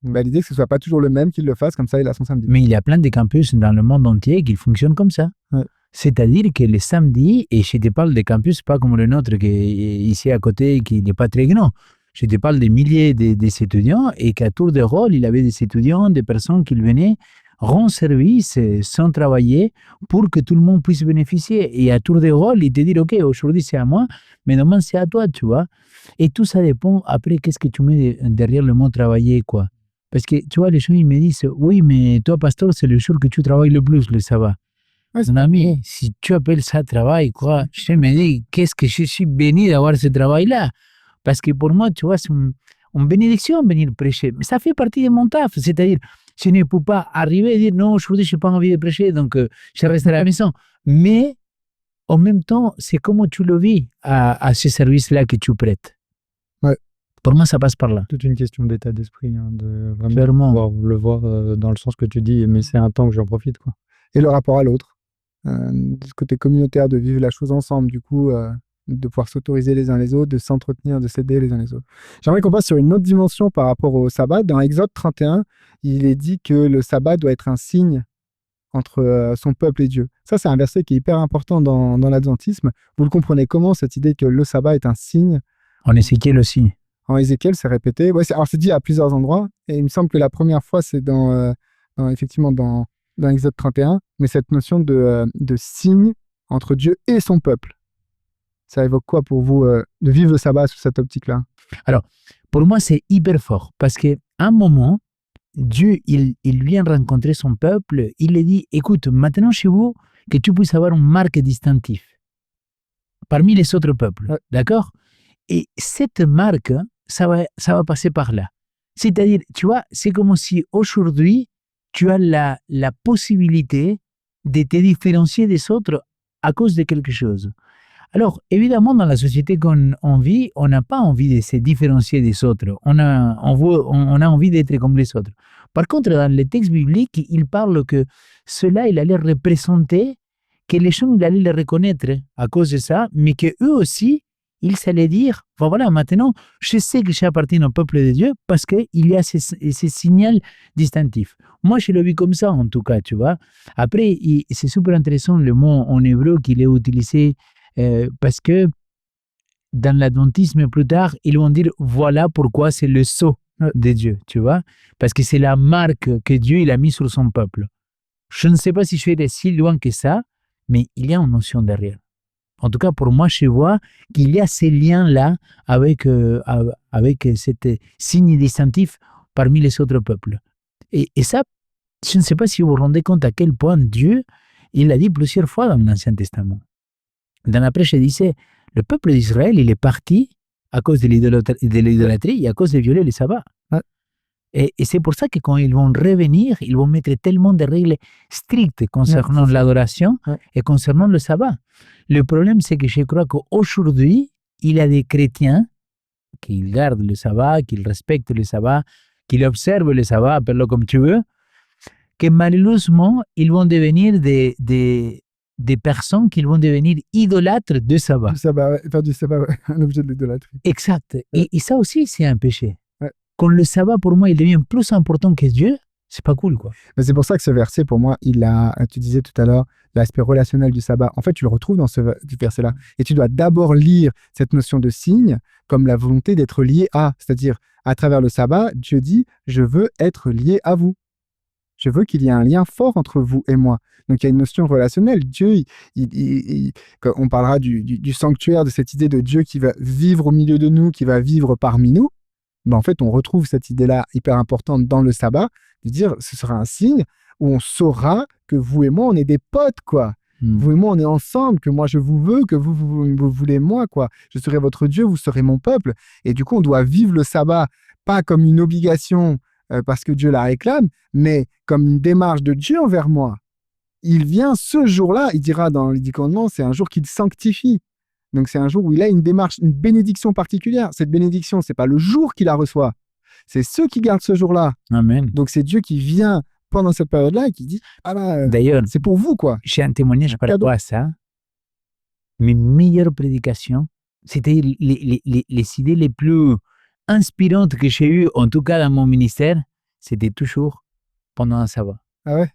L'idée que ce ne soit pas toujours le même qui le fasse, comme ça il a son samedi. Mais il y a plein de campus dans le monde entier qui fonctionnent comme ça. Ouais. C'est-à-dire que les samedis, et je te parle de campus pas comme le nôtre qui est ici à côté, qui n'est pas très grand. Je te parle des milliers d'étudiants et qu'à tour de rôle, il avait des étudiants, des personnes qui venaient rendre service sans travailler pour que tout le monde puisse bénéficier. Et à tour de rôle, il te dit, OK, aujourd'hui c'est à moi, mais demain c'est à toi, tu vois. Et tout ça dépend, après, qu'est-ce que tu mets derrière le mot travailler, quoi. Parce que, tu vois, les gens, ils me disent, oui, mais toi, pasteur, c'est le jour que tu travailles le plus, le sabbat. Mon ami, si tu appelles ça travail, quoi, je me dis, qu'est-ce que je suis béni d'avoir ce travail-là? Parce que pour moi, tu vois, c'est une bénédiction venir prêcher. Mais ça fait partie de mon taf. C'est-à-dire, je ne peux pas arriver et dire, non, aujourd'hui, je n'ai pas envie de prêcher, donc je reste à la maison. Mais, en même temps, c'est comment tu le vis à ce service-là que tu prêtes. Ouais. Pour moi, ça passe par là. Toute une question d'état d'esprit, de vraiment Clairement. le voir dans le sens que tu dis, mais c'est un temps que j'en profite, quoi. Et le rapport à l'autre. Du côté communautaire, de vivre la chose ensemble, du coup, de pouvoir s'autoriser les uns les autres, de s'entretenir, de s'aider les uns les autres. J'aimerais qu'on passe sur une autre dimension par rapport au sabbat. Dans Exode 31, il est dit que le sabbat doit être un signe entre son peuple et Dieu. Ça, c'est un verset qui est hyper important dans l'adventisme. Vous le comprenez comment, cette idée que le sabbat est un signe? En Ézéchiel aussi. En Ézéchiel, c'est répété. Ouais, alors, c'est dit à plusieurs endroits. Et il me semble que la première fois, c'est effectivement dans Exode 31. Mais cette notion de signe entre Dieu et son peuple, ça évoque quoi pour vous de vivre le sabbat sous cette optique-là? Alors, pour moi, c'est hyper fort. Parce qu'à un moment, Dieu, il vient rencontrer son peuple. Il lui dit, écoute, maintenant chez vous, que tu puisses avoir une marque distinctive parmi les autres peuples. Ouais. D'accord? Et cette marque, ça va passer par là. C'est-à-dire, tu vois, c'est comme si aujourd'hui, tu as la possibilité de te différencier des autres à cause de quelque chose. Alors, évidemment, dans la société qu'on vit, on n'a pas envie de se différencier des autres. On a envie d'être comme les autres. Par contre, dans les textes bibliques, il parle que cela, il allait représenter que les gens, il allait les reconnaître à cause de ça, mais qu'eux aussi, ils allaient dire, voilà, maintenant, je sais que j'appartiens au peuple de Dieu parce qu'il y a ces signaux distinctifs. Moi, je le vis comme ça, en tout cas, tu vois. Après, c'est super intéressant le mot en hébreu qu'il est utilisé parce que dans l'adventisme, plus tard, ils vont dire, voilà pourquoi c'est le sceau de Dieu, tu vois. Parce que c'est la marque que Dieu il a mis sur son peuple. Je ne sais pas si je vais aller si loin que ça, mais il y a une notion derrière. En tout cas, pour moi, je vois qu'il y a ces liens-là avec cet signe distinctif parmi les autres peuples. Et ça, je ne sais pas si vous vous rendez compte à quel point Dieu, il l'a dit plusieurs fois dans l'Ancien Testament. Dans la prêche, il disait, le peuple d'Israël, il est parti à cause de l'idolâtrie et à cause de violer le sabbat. Ouais. Et c'est pour ça que quand ils vont revenir, ils vont mettre tellement de règles strictes concernant l'adoration et concernant le sabbat. Le problème, c'est que je crois qu'aujourd'hui, il y a des chrétiens qui gardent le sabbat, qui respectent le sabbat, qui observent le sabbat, appelle-le comme tu veux, que malheureusement, ils vont devenir des personnes qui vont devenir idolâtres de sabbat. Du sabbat, ouais. Faire du sabbat, ouais. Un objet de l'idolâtrie. Exact. Et ça aussi, c'est un péché. Ouais. Quand le sabbat, pour moi, il devient plus important que Dieu, c'est pas cool, quoi. Mais c'est pour ça que ce verset, pour moi, tu disais tout à l'heure, l'aspect relationnel du sabbat. En fait, tu le retrouves dans ce verset-là. Et tu dois d'abord lire cette notion de signe comme la volonté d'être lié à. C'est-à-dire, à travers le sabbat, Dieu dit, je veux être lié à vous. Je veux qu'il y ait un lien fort entre vous et moi. Donc, il y a une notion relationnelle. Dieu, on parlera du sanctuaire, de cette idée de Dieu qui va vivre au milieu de nous, qui va vivre parmi nous. Mais en fait, on retrouve cette idée-là hyper importante dans le sabbat, de dire, ce sera un signe où on saura que vous et moi, on est des potes, quoi. Vous et moi, on est ensemble, que moi, je vous veux, que vous voulez moi, quoi. Je serai votre Dieu, vous serez mon peuple. Et du coup, on doit vivre le sabbat, pas comme une obligation parce que Dieu la réclame, mais comme une démarche de Dieu envers moi. Il vient ce jour-là, il dira dans les 10 commandements, c'est un jour qu'il sanctifie. Donc, c'est un jour où il a une démarche, une bénédiction particulière. Cette bénédiction, c'est pas le jour qu'il la reçoit. C'est ceux qui gardent ce jour-là. Amen. Donc, c'est Dieu qui vient pendant cette période-là et qui dit, ah là, d'ailleurs, c'est pour vous, quoi. J'ai un témoignage par rapport à ça. Mes meilleures prédications, c'était les idées les plus inspirantes que j'ai eues, en tout cas dans mon ministère, c'était toujours pendant un sabbat. Ah ouais?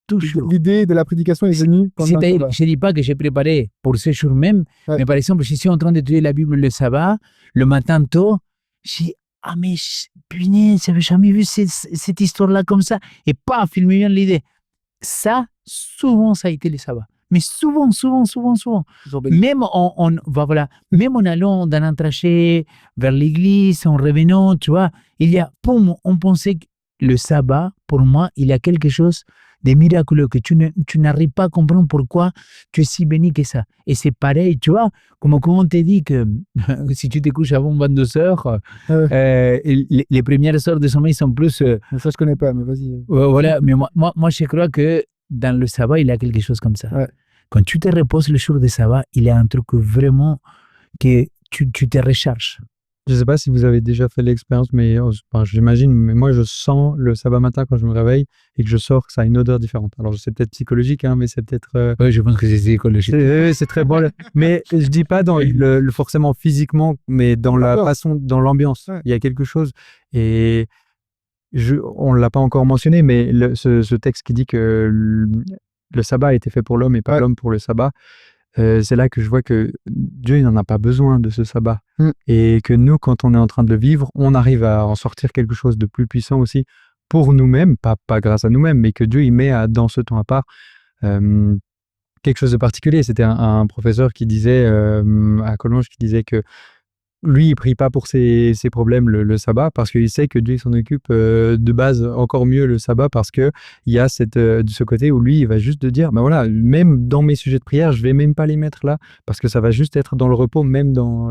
Toujours. L'idée de la prédication est venue pendant un sabbat. Je ne dis pas que j'ai préparé pour ce jour même, mais par exemple, je suis en train d'étudier la Bible le sabbat, le matin tôt, je dis, ah mais punaise, j'avais jamais vu cette histoire-là comme ça, et paf, il me vient l'idée. Ça, souvent, ça a été le sabbat. Mais souvent. Même même en allant dans un trajet vers l'église, en revenant, tu vois, on pensait que le sabbat, pour moi, il y a quelque chose de miraculeux que tu n'arrives pas à comprendre pourquoi tu es si béni que ça. Et c'est pareil, tu vois, comme on te dit que si tu te couches avant 22 heures, les premières heures de sommeil sont plus... Ça, je connais pas, mais vas-y. Voilà, mais moi, je crois que dans le sabbat, il y a quelque chose comme ça. Ouais. Quand tu te reposes le jour de sabbat, il y a un truc vraiment que tu te recharges. Je ne sais pas si vous avez déjà fait l'expérience, mais j'imagine, mais moi je sens le sabbat matin quand je me réveille et que je sors, que ça a une odeur différente. Alors c'est peut-être psychologique, hein, mais c'est peut-être... Oui, je pense que c'est psychologique. C'est très bon. Mais je ne dis pas dans forcément physiquement, mais dans la façon, dans l'ambiance. Ouais. Il y a quelque chose. Et on ne l'a pas encore mentionné, mais ce texte qui dit que le sabbat a été fait pour l'homme et pas l'homme pour le sabbat, c'est là que je vois que Dieu il n'en a pas besoin de ce sabbat. Et que nous, quand on est en train de le vivre, on arrive à en sortir quelque chose de plus puissant aussi pour nous-mêmes, pas grâce à nous-mêmes, mais que Dieu il met dans ce temps à part quelque chose de particulier. C'était un professeur qui disait à Collonges, qui disait que lui, il prie pas pour ses problèmes le sabbat parce qu'il sait que Dieu s'en occupe de base encore mieux le sabbat parce que il y a ce côté où lui, il va juste de dire, ben voilà, même dans mes sujets de prière, je vais même pas les mettre là parce que ça va juste être dans le repos, même dans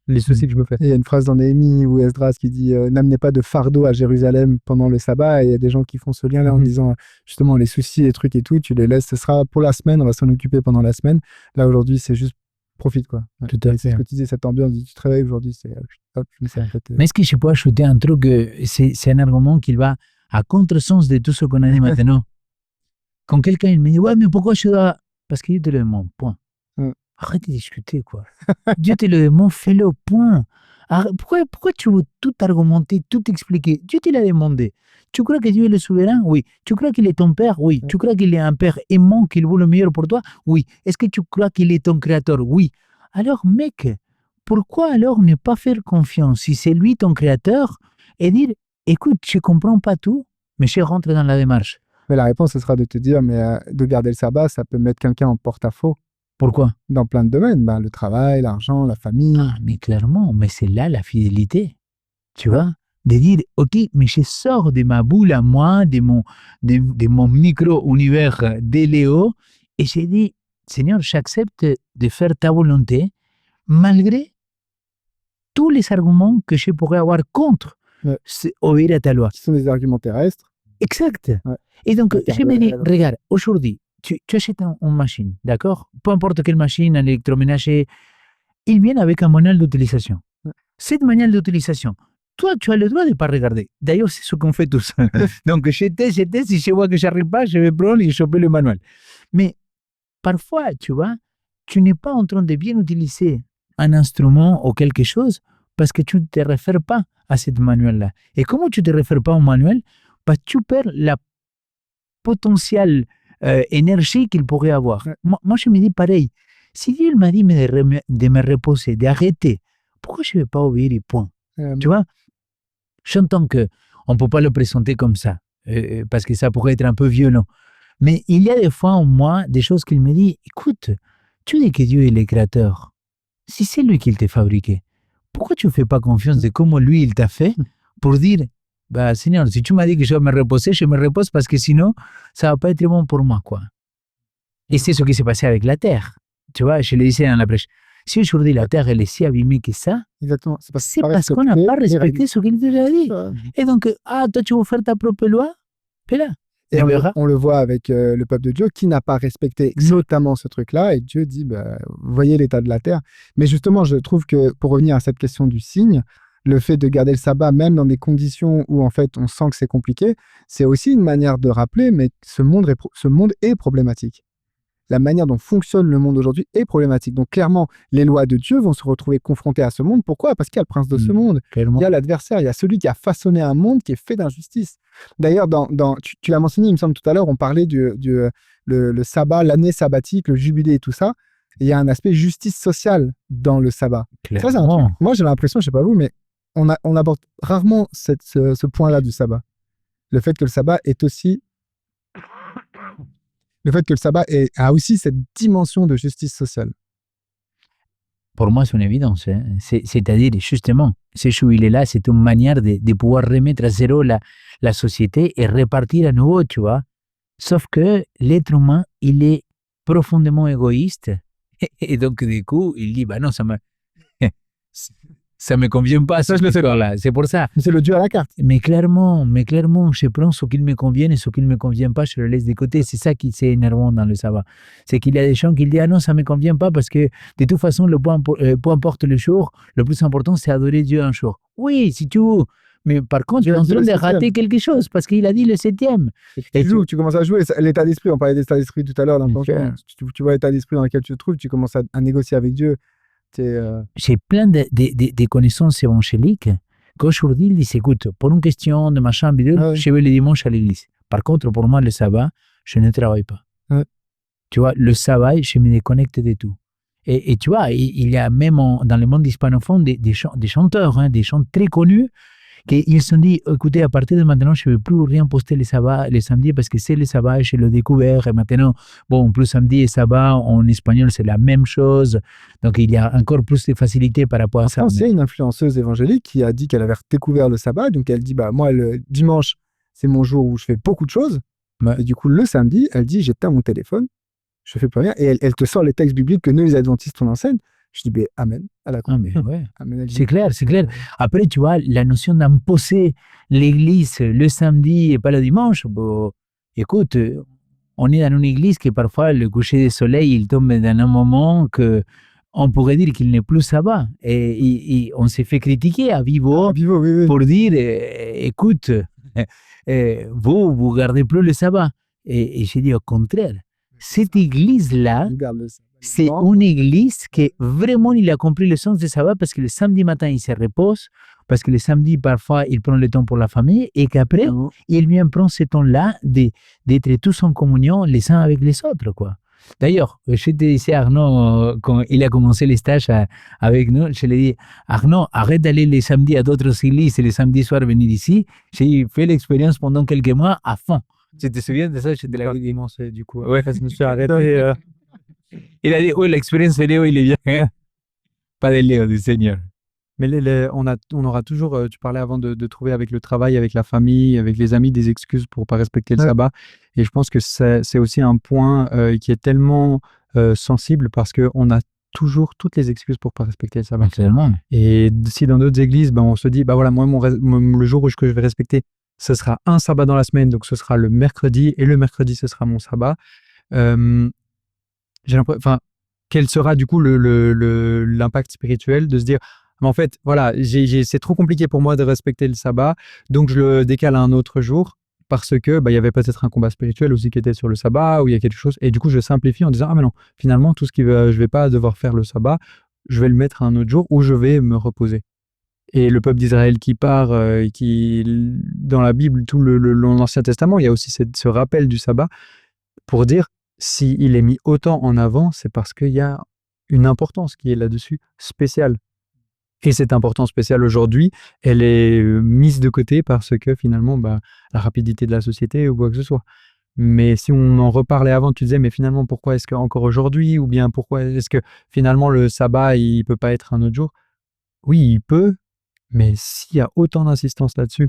les soucis que je me fais. Il y a une phrase dans Néhémie ou Esdras qui dit n'amenez pas de fardeau à Jérusalem pendant le sabbat, et il y a des gens qui font ce lien là en disant justement les soucis, les trucs et tout, tu les laisses, ce sera pour la semaine, on va s'en occuper pendant la semaine. Là aujourd'hui, c'est juste profite, quoi. Tout à fait. C'est ce que tu disais, cette ambiance, tu te réveilles aujourd'hui, c'est hop, en fait, Mais est-ce que je peux ajouter un truc, c'est un argument qui va à contresens de tout ce qu'on a dit maintenant. Quand quelqu'un il me dit, ouais, mais pourquoi je dois... Parce que Dieu te le demande, point. Arrête de discuter, quoi. Dieu te le demande, fais-le, point. Pourquoi tu veux tout argumenter, tout expliquer? Dieu te l'a demandé. Tu crois que Dieu est le souverain? Oui. Tu crois qu'il est ton père? Oui. Tu crois qu'il est un père aimant, qu'il veut le meilleur pour toi? Oui. Est-ce que tu crois qu'il est ton créateur? Oui. Alors, mec, pourquoi alors ne pas faire confiance si c'est lui ton créateur et dire, écoute, je comprends pas tout, mais je rentre dans la démarche. Mais la réponse, ce sera de te dire, mais de garder le sabbat, ça peut mettre quelqu'un en porte-à-faux Pourquoi? dans plein de domaines. Le travail, l'argent, la famille. Ah, mais clairement, mais c'est là la fidélité. Tu vois? De dire, ok, mais je sors de ma boule à moi, de mon micro-univers de Léo, et j'ai dit, Seigneur, j'accepte de faire ta volonté, malgré tous les arguments que je pourrais avoir contre obéir à ta loi. Qui sont des arguments terrestres. Exact. Ouais. Et donc, je me dis, regarde, aujourd'hui, tu achètes une machine, d'accord? Peu importe quelle machine, un électroménager, il vient avec un manuel d'utilisation. Cette manuel d'utilisation, toi, tu as le droit de ne pas regarder. D'ailleurs, c'est ce qu'on fait tous. Donc, je teste, si je vois que je n'arrive pas, je vais prendre et choper le manuel. Mais parfois, tu vois, tu n'es pas en train de bien utiliser un instrument ou quelque chose parce que tu ne te réfères pas à cette manuel-là. Et comment tu ne te réfères pas au manuel? Tu perds la potentielle énergie qu'il pourrait avoir. Moi, je me dis pareil. Si Dieu m'a dit de me reposer, d'arrêter, pourquoi je ne vais pas obéir et point? Tu vois? J'entends qu'on ne peut pas le présenter comme ça, parce que ça pourrait être un peu violent. Mais il y a des fois en moi des choses qu'il me dit, écoute, tu dis que Dieu est le créateur. Si c'est lui qui t'a fabriqué, pourquoi tu ne fais pas confiance de comment lui il t'a fait pour dire, bah, Seigneur, si tu m'as dit que je vais me reposer, je me repose parce que sinon, ça ne va pas être bon pour moi, quoi. Et c'est ce qui s'est passé avec la terre. Tu vois, je le disais dans la prêche. Si aujourd'hui la terre elle est si abîmée que ça, exactement. C'est parce qu'on n'a pas respecté ce qu'il nous a dit. Et donc, toi tu veux faire ta propre loi? Fais-la. Et on le voit avec le peuple de Dieu qui n'a pas respecté notamment ce truc-là. Et Dieu dit, voyez l'état de la terre. Mais justement, je trouve que pour revenir à cette question du signe, le fait de garder le sabbat, même dans des conditions où en fait on sent que c'est compliqué, c'est aussi une manière de rappeler, mais ce monde est problématique. La manière dont fonctionne le monde aujourd'hui est problématique. Donc clairement, les lois de Dieu vont se retrouver confrontées à ce monde. Pourquoi? Parce qu'il y a le prince de ce monde. Clairement. Il y a l'adversaire, il y a celui qui a façonné un monde qui est fait d'injustice. D'ailleurs, tu l'as mentionné, il me semble tout à l'heure, on parlait le sabbat, l'année sabbatique, le jubilé et tout ça. Et il y a un aspect justice sociale dans le sabbat. Ça, c'est un truc. Moi, j'ai l'impression, je ne sais pas vous, mais on aborde rarement ce point-là du sabbat. Le fait que le sabbat est aussi... Le fait que le sabbat a aussi cette dimension de justice sociale. Pour moi, c'est une évidence. Hein. C'est-à-dire, justement, ce jour-là, c'est une manière de pouvoir remettre à zéro la société et repartir à nouveau, tu vois. Sauf que l'être humain, il est profondément égoïste. Et donc, du coup, il dit, bah non, ça me convient pas, ça je le fais là. C'est pour ça. C'est le Dieu à la carte. Mais clairement, je prends ce qui me convient et ce qui ne me convient pas, je le laisse de côté. C'est ça qui est énervant dans le sabbat. C'est qu'il y a des gens qui disent, ah non, ça ne me convient pas parce que de toute façon, peu importe le jour, le plus important, c'est adorer Dieu un jour. Oui, si tu veux. Mais par contre, tu es en train de rater quelque chose parce qu'il a dit le 7e. Et tu commences à jouer. L'état d'esprit, on parlait d'état d'esprit tout à l'heure. Tu vois l'état d'esprit dans lequel tu te trouves, tu commences à négocier avec Dieu. J'ai plein de connaissances évangéliques qu'aujourd'hui ils disent, écoute, pour une question de machin bidule, je vais le dimanche à l'église. Par contre, pour moi, le sabbat, je ne travaille pas. Tu vois, le sabbat, je me déconnecte de tout. Et tu vois, il y a même dans le monde hispanophone des chanteurs, hein, des chants très connus, qu'ils se sont dit, écoutez, à partir de maintenant, je ne vais plus rien poster les samedis parce que c'est le sabbat, je l'ai découvert. Et maintenant, bon, plus samedi et sabbat, en espagnol, c'est la même chose. Donc, il y a encore plus de facilité par rapport à ça. C'est une influenceuse évangélique qui a dit qu'elle avait découvert le sabbat. Donc, elle dit, moi, le dimanche, c'est mon jour où je fais beaucoup de choses. Et du coup, le samedi, elle dit, j'éteins mon téléphone, je fais plus rien. Et elle te sort les textes bibliques que nous, les adventistes, on enseigne. Je dis, amen, à la croix. Ouais. C'est clair. Après, tu vois, la notion d'imposer l'église le samedi et pas le dimanche, écoute, on est dans une église qui parfois, le coucher du soleil, il tombe dans un moment que on pourrait dire qu'il n'est plus sabbat. Et on s'est fait critiquer à Vivo, oui. pour dire, écoute, vous gardez plus le sabbat. Et j'ai dit au contraire, cette église-là, On garde le sabbat. c'est une église qui vraiment il a compris le sens du sabbat parce que le samedi matin il se repose, parce que le samedi parfois il prend le temps pour la famille et qu'après il vient prendre ce temps-là d'être tous en communion les uns avec les autres, quoi. D'ailleurs, je te disais Arnaud, quand il a commencé les stages avec nous, je lui ai dit Arnaud, arrête d'aller les samedis à d'autres églises et les samedis soirs venir ici. J'ai fait l'expérience pendant quelques mois à fond. Tu te souviens de ça? Je te l'avais dit. Du coup, Ouais. je me suis arrêté. Il a dit, oui, l'expérience de Léo, il est bien. Pas de Léo, du Seigneur. Mais on aura toujours, tu parlais avant de trouver avec le travail, avec la famille, avec les amis, des excuses pour pas respecter le sabbat. Et je pense que c'est aussi un point qui est tellement sensible parce qu'on a toujours toutes les excuses pour pas respecter le sabbat. Clairement. Et si dans d'autres églises, on se dit, voilà, moi, le jour où je vais respecter, ce sera un sabbat dans la semaine, donc ce sera le mercredi, et le mercredi, ce sera mon sabbat. J'ai l'impression, quel sera du coup l'impact spirituel de se dire, mais en fait, voilà, c'est trop compliqué pour moi de respecter le sabbat, donc je le décale à un autre jour parce que il y avait peut-être un combat spirituel aussi qui était sur le sabbat ou il y a quelque chose, et du coup je simplifie en disant mais non, finalement tout ce je vais pas devoir faire le sabbat, je vais le mettre à un autre jour où je vais me reposer. Et le peuple d'Israël qui part, dans la Bible, tout l'Ancien Testament, il y a aussi ce rappel du sabbat pour dire s'il est mis autant en avant, c'est parce qu'il y a une importance qui est là-dessus spéciale. Et cette importance spéciale aujourd'hui, elle est mise de côté parce que finalement, la rapidité de la société ou quoi que ce soit. Mais si on en reparlait avant, tu disais, mais finalement, pourquoi est-ce qu'encore aujourd'hui, ou bien pourquoi est-ce que finalement le sabbat, il peut pas être un autre jour? Oui, il peut, mais s'il y a autant d'insistance là-dessus,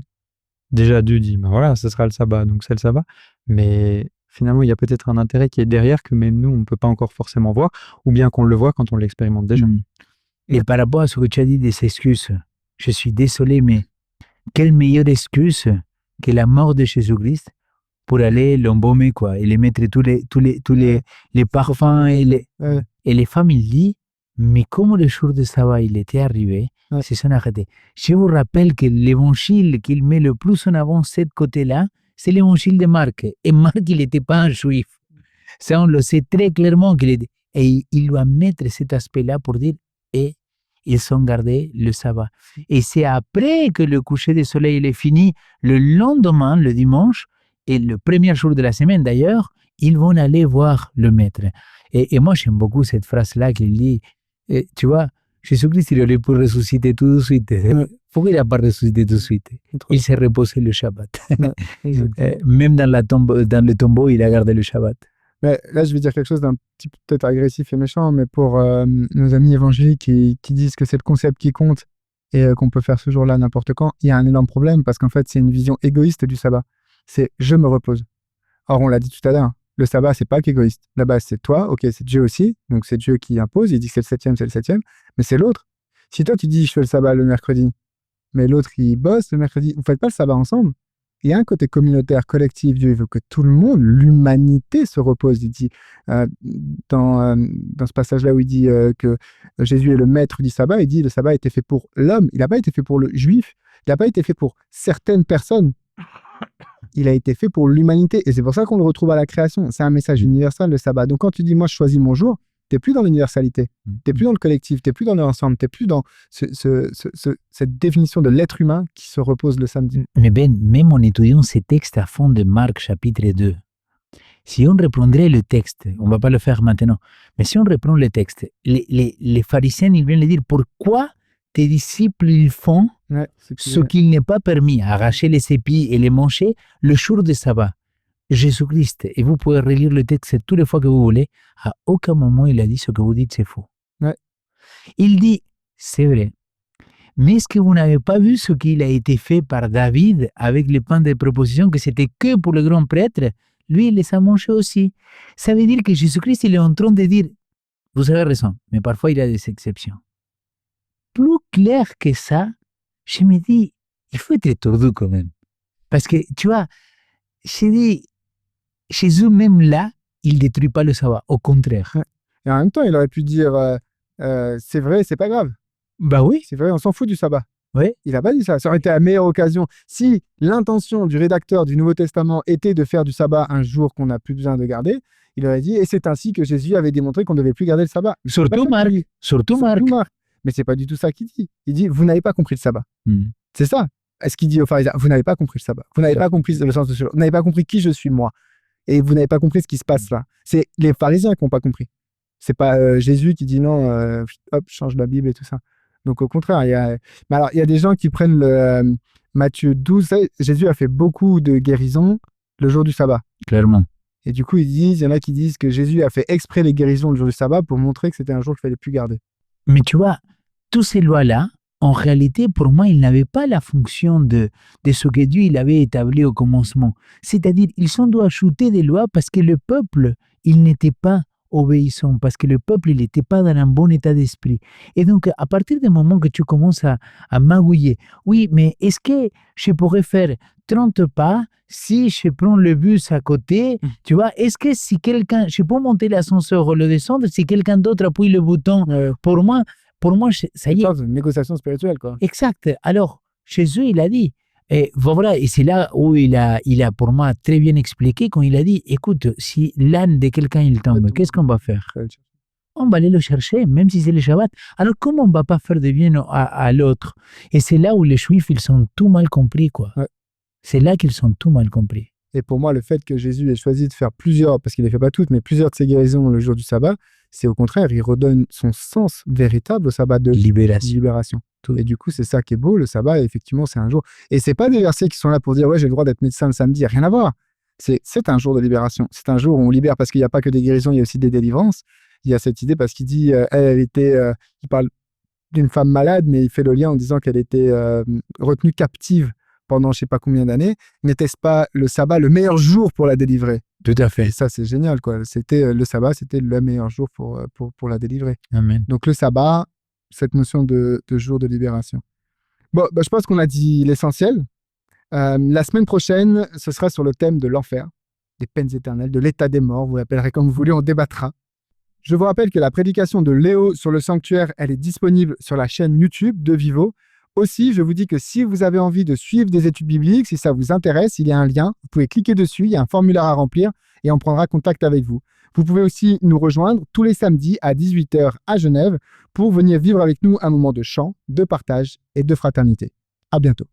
déjà Dieu dit, voilà, ce sera le sabbat, donc c'est le sabbat. Mais finalement, il y a peut-être un intérêt qui est derrière que même nous, on ne peut pas encore forcément voir, ou bien qu'on le voit quand on l'expérimente déjà. Et par rapport à ce que tu as dit des excuses, je suis désolé, mais quelle meilleure excuse que la mort de Jésus-Christ pour aller l'embaumer, quoi, et les mettre tous les parfums et les femmes, il dit, mais comme le jour de sabbat, il était arrivé, ils se sont arrêtés. Je vous rappelle que l'évangile qu'il met le plus en avant de ce côté-là, c'est l'évangile de Marc. Et Marc, il n'était pas un juif. Ça, on le sait très clairement qu'il était. Et il doit mettre cet aspect-là pour dire, et ils ont gardé le sabbat. Et c'est après que le coucher du soleil il est fini, le lendemain, le dimanche, et le premier jour de la semaine d'ailleurs, ils vont aller voir le maître. Et moi, j'aime beaucoup cette phrase-là qu'il dit, tu vois, Jésus-Christ, il aurait pu ressusciter tout de suite. Pourquoi il n'a pas ressuscité tout de suite? Il s'est reposé le Shabbat. Même dans le tombeau, il a gardé le Shabbat. Mais là, je vais dire quelque chose d'un petit peu peut-être agressif et méchant, mais pour nos amis évangéliques qui disent que c'est le concept qui compte et qu'on peut faire ce jour-là n'importe quand, il y a un énorme problème parce qu'en fait, c'est une vision égoïste du sabbat. C'est « je me repose ». Or, on l'a dit tout à l'heure, le sabbat, c'est pas qu'égoïste. La base, c'est toi, ok, c'est Dieu aussi, donc c'est Dieu qui impose, il dit que c'est le septième, mais c'est l'autre. Si toi, tu dis « je fais le sabbat le mercredi », mais l'autre, il bosse le mercredi, vous faites pas le sabbat ensemble. Il y a un côté communautaire, collectif. Dieu veut que tout le monde, l'humanité se repose. Il dit, dans ce passage-là où il dit que Jésus est le maître du sabbat, il dit le sabbat a été fait pour l'homme. Il n'a pas été fait pour le juif. Il n'a pas été fait pour certaines personnes. Il a été fait pour l'humanité. Et c'est pour ça qu'on le retrouve à la création. C'est un message universel, le sabbat. Donc quand tu dis, moi, je choisis mon jour, tu n'es plus dans l'universalité. Tu n'es plus dans le collectif. Tu n'es plus dans l'ensemble. Tu n'es plus dans cette définition de l'être humain qui se repose le samedi. Mais Ben, même en étudiant ces textes à fond de Marc chapitre 2, si on reprendrait le texte, on ne va pas le faire maintenant, mais si on reprend le texte, les pharisiens, ils viennent le dire, pourquoi tes disciples ils font ce qu'il n'est pas permis, arracher les épis et les manger le jour de sabbat? Jésus-Christ, et vous pouvez relire le texte toutes les fois que vous voulez, à aucun moment il a dit ce que vous dites c'est faux. Il dit, c'est vrai, mais est-ce que vous n'avez pas vu ce qu'il a été fait par David avec les pains de proposition, que c'était que pour le grand prêtre? Lui, il les a mangés aussi. Ça veut dire que Jésus-Christ, il est en train de dire, vous avez raison, mais parfois il y a des exceptions. Plus clair que ça, je me dis, il faut être tordu quand même. Parce que, tu vois, je dis, Jésus, même là, il ne détruit pas le sabbat, au contraire. Et en même temps, il aurait pu dire, c'est vrai, c'est pas grave. Bah oui. C'est vrai, on s'en fout du sabbat. Oui. Il n'a pas dit ça. Ça aurait été la meilleure occasion. Si l'intention du rédacteur du Nouveau Testament était de faire du sabbat un jour qu'on n'a plus besoin de garder, il aurait dit, et c'est ainsi que Jésus avait démontré qu'on ne devait plus garder le sabbat. Surtout Marc. Surtout Marc. Mais c'est pas du tout ça qu'il dit. Il dit, vous n'avez pas compris le sabbat. C'est ça. Est-ce qu'il dit aux pharisiens, vous n'avez pas compris le sabbat. Vous n'avez pas compris le sens de ce jour. Vous n'avez pas compris qui je suis moi. Et vous n'avez pas compris ce qui se passe là. C'est les pharisiens qui n'ont pas compris. C'est pas Jésus qui dit non, hop, change la Bible et tout ça. Donc au contraire, il y a des gens qui prennent le Matthieu 12. Jésus a fait beaucoup de guérisons le jour du sabbat. Clairement. Et du coup, il y en a qui disent que Jésus a fait exprès les guérisons le jour du sabbat pour montrer que c'était un jour qu'il fallait plus garder. Mais tu vois, toutes ces lois-là, en réalité, pour moi, ils n'avaient pas la fonction de ce que Dieu il avait établi au commencement. C'est-à-dire, ils sont dû ajouter des lois parce que le peuple, il n'était pas obéissant, parce que le peuple, il n'était pas dans un bon état d'esprit. Et donc, à partir du moment que tu commences à magouiller, oui, mais est-ce que je pourrais faire 30 pas si je prends le bus à côté, tu vois, est-ce que si quelqu'un, je peux monter l'ascenseur ou le descendre, si quelqu'un d'autre appuie le bouton pour moi, ça y est. C'est une négociation spirituelle, quoi. Exact. Alors, Jésus, il a dit, et voilà, et c'est là où il a pour moi très bien expliqué quand il a dit, écoute, si l'âne de quelqu'un il tombe, qu'est-ce qu'on va faire? On va aller le chercher, même si c'est le Shabbat. Alors, comment on ne va pas faire de bien à l'autre? Et c'est là où les Juifs, ils sont tout mal compris, quoi. Ouais. C'est là qu'ils sont tout mal compris. Et pour moi, le fait que Jésus ait choisi de faire plusieurs, parce qu'il ne les fait pas toutes, mais plusieurs de ses guérisons le jour du sabbat, c'est au contraire, il redonne son sens véritable au sabbat de libération. Et du coup, c'est ça qui est beau, le sabbat, effectivement, c'est un jour. Et c'est pas des versets qui sont là pour dire, ouais, j'ai le droit d'être médecin le samedi, rien à voir. C'est un jour de libération. C'est un jour où on libère parce qu'il n'y a pas que des guérisons, il y a aussi des délivrances. Il y a cette idée parce qu'il dit, il parle d'une femme malade, mais il fait le lien en disant qu'elle était retenue captive pendant je sais pas combien d'années. N'était-ce pas le sabbat le meilleur jour pour la délivrer? Tout à fait. Et ça, c'est génial, quoi. Le sabbat, c'était le meilleur jour pour la délivrer. Amen. Donc le sabbat, cette notion de jour de libération. Bon, je pense qu'on a dit l'essentiel. La semaine prochaine, ce sera sur le thème de l'enfer, des peines éternelles, de l'état des morts. Vous l'appellerez comme vous voulez, on débattra. Je vous rappelle que la prédication de Léo sur le sanctuaire, elle est disponible sur la chaîne YouTube de Vivo. Aussi, je vous dis que si vous avez envie de suivre des études bibliques, si ça vous intéresse, il y a un lien. Vous pouvez cliquer dessus, il y a un formulaire à remplir et on prendra contact avec vous. Vous pouvez aussi nous rejoindre tous les samedis à 18h à Genève pour venir vivre avec nous un moment de chant, de partage et de fraternité. À bientôt.